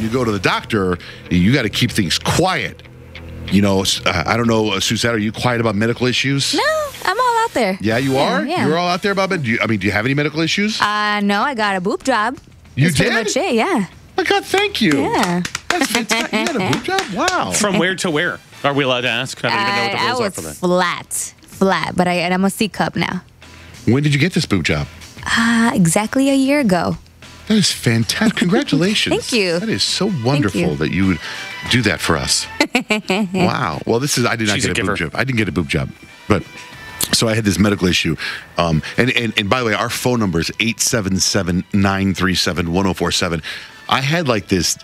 when you go to the doctor, you got to keep things quiet. You know, I don't know, Suzette, are you quiet about medical issues? No, I'm all out there. Yeah, you are? Yeah. You're all out there about it? Do you have any medical issues? No, I got a boob job. You That's did? pretty much it, yeah. My God, thank you. Yeah. That's fantastic. You had a boob job? Wow. From where to where? Are we allowed to ask? I don't even know what the I rules are was for that. flat, but I'm a C cup now. When did you get this boob job? Exactly a year ago. That is fantastic. Congratulations. Thank you. That is so wonderful that you would do that for us. Wow. Well, I did not She's get a a boob giver. job. I didn't get a boob job. But so I had this medical issue. And by the way, our phone number is 877-937-1047. I had like this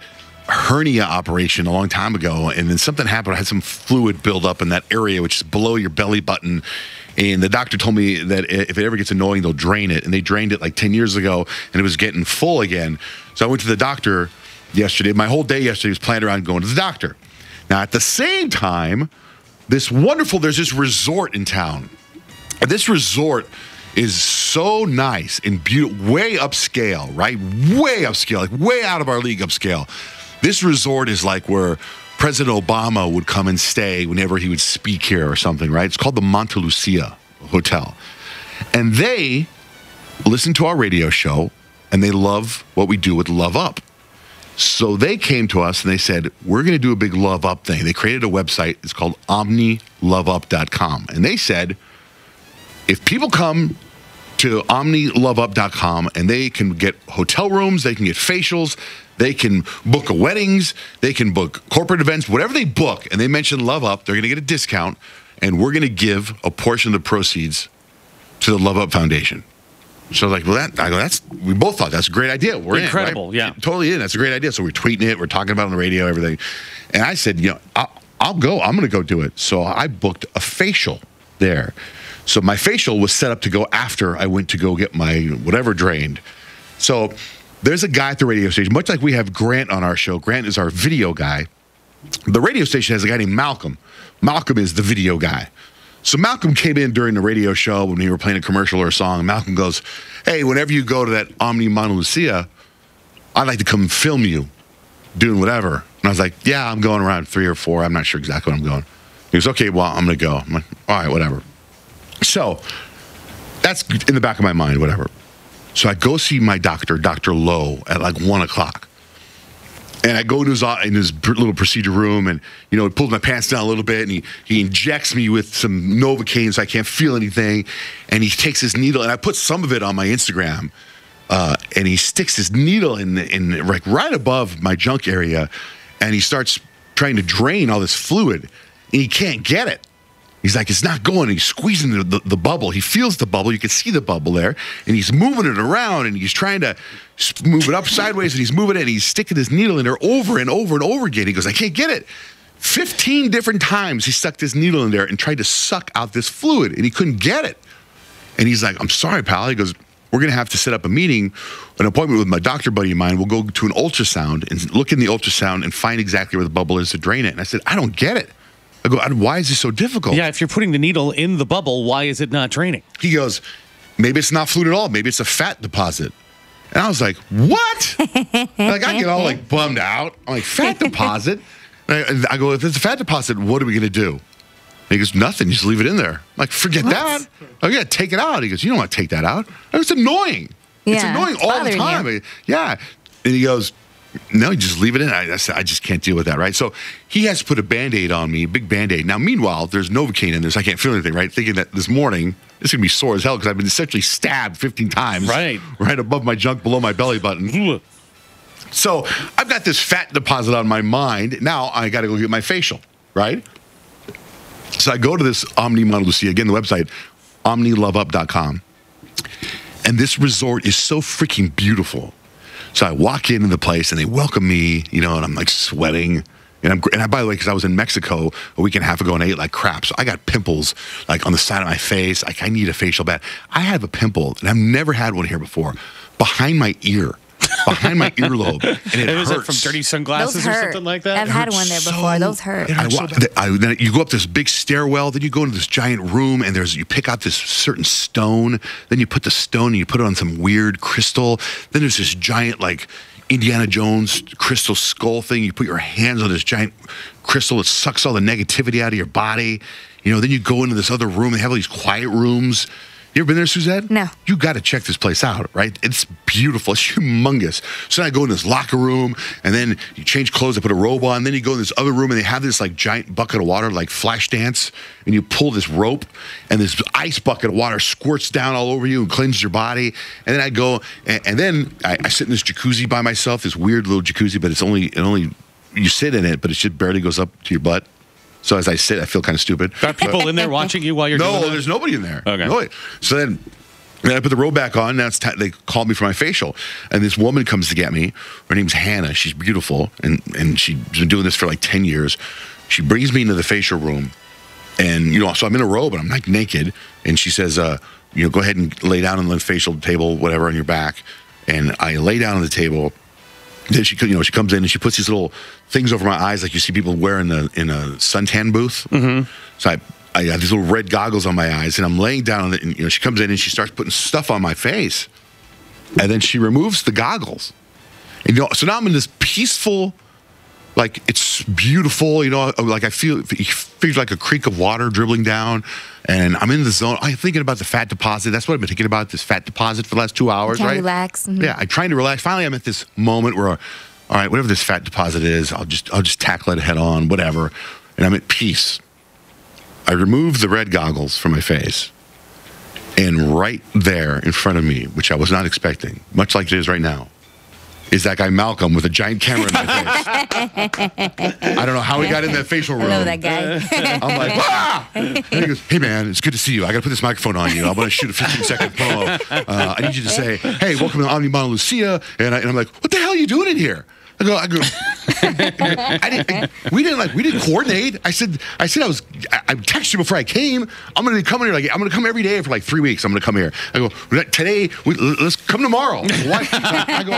hernia operation a long time ago, and then something happened. I had some fluid build up in that area, which is below your belly button. And the doctor told me that if it ever gets annoying, they'll drain it. And they drained it like 10 years ago, and it was getting full again. So I went to the doctor yesterday. My whole day yesterday was planned around going to the doctor. Now, at the same time, there's this resort in town. And this resort is so nice and beautiful, way upscale, right? Way upscale, like way out of our league upscale. This resort is like where President Obama would come and stay whenever he would speak here or something, right? It's called the Monte Lucia Hotel. And they listen to our radio show, and they love what we do with Love Up. So they came to us, and they said, we're going to do a big Love Up thing. They created a website. It's called OmniLoveUp.com. And they said, if people come to OmniLoveUp.com and they can get hotel rooms, they can get facials, they can book weddings, they can book corporate events, whatever they book, and they mention Love Up, they're going to get a discount, and we're going to give a portion of the proceeds to the Love Up Foundation. So like, well, we both thought that's a great idea. We're incredible, in, right? yeah. Totally in. That's a great idea. So we're tweeting it, we're talking about it on the radio, everything. And I said, I'll go. I'm going to go do it. So I booked a facial there. So my facial was set up to go after I went to go get my whatever drained. So there's a guy at the radio station, much like we have Grant on our show. Grant is our video guy. The radio station has a guy named Malcolm. Malcolm is the video guy. So Malcolm came in during the radio show when we were playing a commercial or a song. And Malcolm goes, hey, whenever you go to that Omni Monte Lucia, I'd like to come film you doing whatever. And I was like, yeah, I'm going around 3 or 4. I'm not sure exactly when I'm going. He goes, okay, well, I'm going to go. I'm like, all right, whatever. So that's in the back of my mind, whatever. So I go see my doctor, Dr. Lowe, at like 1 o'clock. And I go to in his little procedure room, and, he pulls my pants down a little bit, and he injects me with some Novocaine so I can't feel anything. And he takes his needle, and I put some of it on my Instagram, and he sticks his needle in like right above my junk area, and he starts trying to drain all this fluid, and he can't get it. He's like, it's not going. He's squeezing the bubble. He feels the bubble. You can see the bubble there. And he's moving it around, and he's trying to move it up sideways, and he's moving it, and he's sticking his needle in there over and over and over again. He goes, I can't get it. 15 different times he stuck this needle in there and tried to suck out this fluid, and he couldn't get it. And he's like, I'm sorry, pal. He goes, we're going to have to set up a meeting, an appointment with my doctor buddy of mine. We'll go to an ultrasound and look in the ultrasound and find exactly where the bubble is to drain it. And I said, I don't get it. I go, why is this so difficult? Yeah, if you're putting the needle in the bubble, why is it not draining? He goes, maybe it's not fluid at all. Maybe it's a fat deposit. And I was like, what? Like, I get all like bummed out. I'm like, fat deposit? And I go, if it's a fat deposit, what are we going to do? And he goes, nothing. You just leave it in there. I'm like, forget that. I got to take it out. He goes, you don't want to take that out. I go, it's annoying. It's annoying all the time. Yeah. And he goes, no, you just leave it in. I said, I just can't deal with that, right? So he has to put a Band-Aid on me, a big Band-Aid. Now, meanwhile, there's Novocaine in there, so I can't feel anything, right? Thinking that this morning, it's going to be sore as hell because I've been essentially stabbed 15 times. Right above my junk, below my belly button. So I've got this fat deposit on my mind. Now I got to go get my facial, right? So I go to this Omni Monte Lucia, again, the website, OmniLoveUp.com. And this resort is so freaking beautiful. So I walk into the place, and they welcome me, and I'm like sweating. And by the way, because I was in Mexico a week and a half ago and I ate like crap. So I got pimples like on the side of my face. Like I need a facial bad. I have a pimple, and I've never had one here before, behind my ear. Behind my earlobe, and it was hurts. It from dirty sunglasses or something like that? I've had one there before. Those hurt. Then you go up this big stairwell, then you go into this giant room, and you pick out this certain stone. Then you put the stone and you put it on some weird crystal. Then there's this giant like Indiana Jones crystal skull thing. You put your hands on this giant crystal that sucks all the negativity out of your body. You know, then you go into this other room. They have all these quiet rooms. You ever been there, Suzette? No. You got to check this place out, right? It's beautiful. It's humongous. So then I go in this locker room, and then you change clothes. I put a robe on. Then you go in this other room, and they have this like giant bucket of water, like flash dance, and you pull this rope, and this ice bucket of water squirts down all over you and cleanses your body. And then I go, and then I sit in this jacuzzi by myself, this weird little jacuzzi, but it only you sit in it, but it just barely goes up to your butt. So as I sit, I feel kind of stupid. Are people in there watching you while you're doing that? No, there's nobody in there. Okay. Nobody. So then I put the robe back on. Now they called me for my facial. And this woman comes to get me. Her name's Hannah. She's beautiful. And she's been doing this for like 10 years. She brings me into the facial room. And, you know, so I'm in a robe and I'm like naked. And she says, you know, go ahead and lay down on the facial table, whatever, on your back. And I lay down on the table. Then she comes in and she puts these little things over my eyes like you see people wear in a suntan booth. Mm-hmm. So I have these little red goggles on my eyes, and I'm laying down on it, and, you know, she comes in and she starts putting stuff on my face, and then she removes the goggles. And, you know, so now I'm in this peaceful, like, it's beautiful, you know, like it feels like a creek of water dribbling down, and I'm in the zone. I'm thinking about the fat deposit. That's what I've been thinking about, this fat deposit for the last 2 hours, right? Relax. Mm-hmm. Yeah, I'm trying to relax. Finally, I'm at this moment where, all right, whatever this fat deposit is, I'll just tackle it head on, whatever, and I'm at peace. I remove the red goggles from my face, and right there in front of me, which I was not expecting, much like it is right now, is that guy Malcolm with a giant camera in my face. I don't know how he got in that facial room. I love that guy. I'm like, ah! And he goes, hey, man, it's good to see you. I got to put this microphone on you. I want to shoot a 15-second promo. I need you to say, hey, welcome to Omni Monte Lucia. And I'm like, what the hell are you doing in here? I go. We didn't coordinate. I texted you before I came. I'm going to be coming here. I'm going to come every day for like 3 weeks. I'm going to come here. I go, today, let's come tomorrow. Why? I go,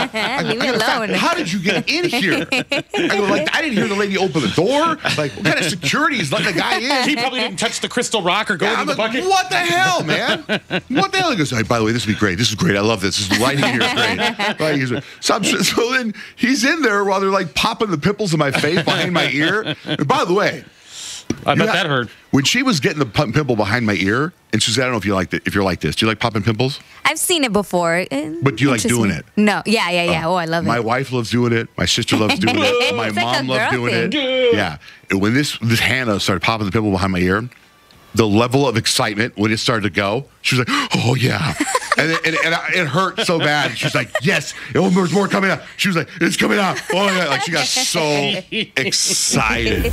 leave me alone. How did you get in here? I go, like, I didn't hear the lady open the door. Like, what kind of security is letting the guy in? He probably didn't touch the crystal rock or go into the bucket. What the hell, man? What the hell? He goes, hey, by the way, this would be great. This is great. I love this. This lighting here is great. Right? So then he's in there while they're like popping the pimples in my face behind my ear. And by the way, I bet that hurt. When she was getting the pimple behind my ear, and Suzette, I don't know if you're like this. Do you like popping pimples? I've seen it before. But do you like doing it? No. Yeah. Oh, I love it. My wife loves doing it. My sister loves doing it. My mom loves doing it. Yeah. And when this Hannah started popping the pimple behind my ear, the level of excitement when it started to go, she was like, oh, yeah. And it hurt so bad. She was like, yes, there's more coming out. She was like, it's coming out. Oh, yeah. Like, she got so excited.